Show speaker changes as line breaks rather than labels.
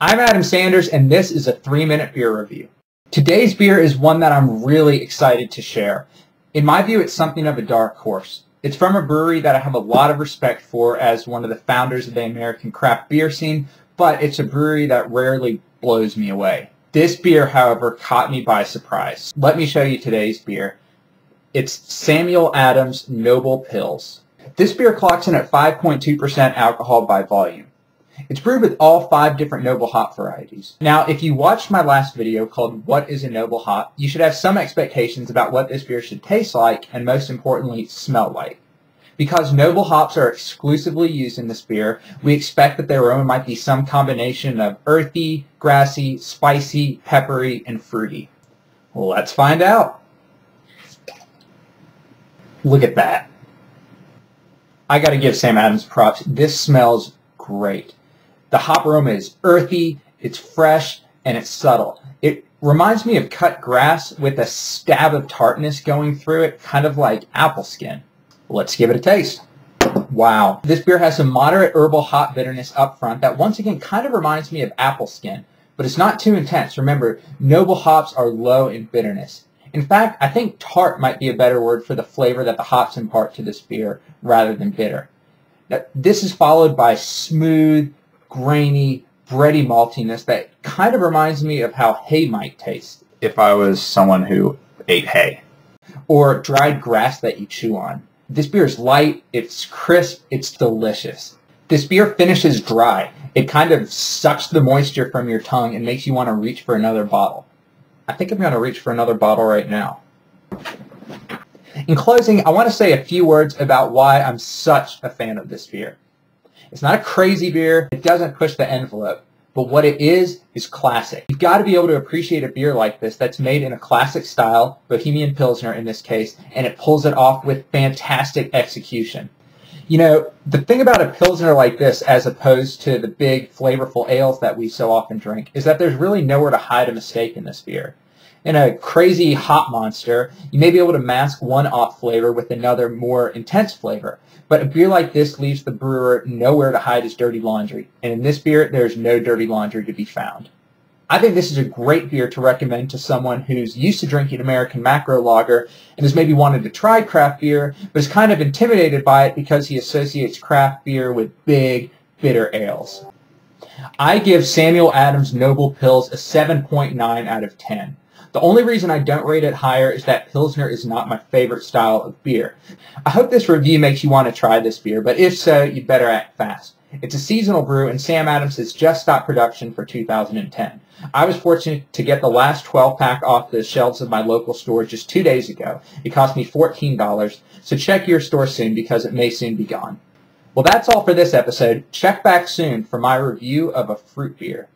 I'm Adam Sanders, and this is a 3-minute beer review. Today's beer is one that I'm really excited to share. In my view, it's something of a dark horse. It's from a brewery that I have a lot of respect for as one of the founders of the American craft beer scene, but it's a brewery that rarely blows me away. This beer, however, caught me by surprise. Let me show you today's beer. It's Samuel Adams Noble Pils. This beer clocks in at 5.2% alcohol by volume. It's brewed with all 5 different noble hop varieties. Now, if you watched my last video called What is a Noble Hop, you should have some expectations about what this beer should taste like and, most importantly, smell like. Because noble hops are exclusively used in this beer, we expect that the aroma might be some combination of earthy, grassy, spicy, peppery, and fruity. Well, let's find out. Look at that. I gotta give Sam Adams props. This smells great. The hop aroma is earthy, it's fresh, and it's subtle. It reminds me of cut grass with a stab of tartness going through it, kind of like apple skin. Let's give it a taste. Wow. This beer has some moderate herbal hop bitterness up front that once again kind of reminds me of apple skin, but it's not too intense. Remember, noble hops are low in bitterness. In fact, I think tart might be a better word for the flavor that the hops impart to this beer rather than bitter. Now, this is followed by smooth, grainy, bready maltiness that kind of reminds me of how hay might taste if I was someone who ate hay, or dried grass that you chew on. This beer is light, it's crisp, it's delicious. This beer finishes dry. It kind of sucks the moisture from your tongue and makes you want to reach for another bottle. I think I'm going to reach for another bottle right now. In closing, I want to say a few words about why I'm such a fan of this beer. It's not a crazy beer. It doesn't push the envelope. But what it is classic. You've got to be able to appreciate a beer like this that's made in a classic style, Bohemian Pilsener in this case, and it pulls it off with fantastic execution. You know, the thing about a Pilsner like this, as opposed to the big, flavorful ales that we so often drink, is that there's really nowhere to hide a mistake in this beer. In a crazy hop monster, you may be able to mask one off flavor with another more intense flavor. But a beer like this leaves the brewer nowhere to hide his dirty laundry. And in this beer, there's no dirty laundry to be found. I think this is a great beer to recommend to someone who's used to drinking American macro lager and has maybe wanted to try craft beer, but is kind of intimidated by it because he associates craft beer with big, bitter ales. I give Samuel Adams Noble Pils a 7.9 out of 10. The only reason I don't rate it higher is that Pilsner is not my favorite style of beer. I hope this review makes you want to try this beer, but if so, you'd better act fast. It's a seasonal brew, and Sam Adams has just stopped production for 2010. I was fortunate to get the last 12-pack off the shelves of my local store just 2 days ago. It cost me $14, so check your store soon because it may soon be gone. Well, that's all for this episode. Check back soon for my review of a fruit beer.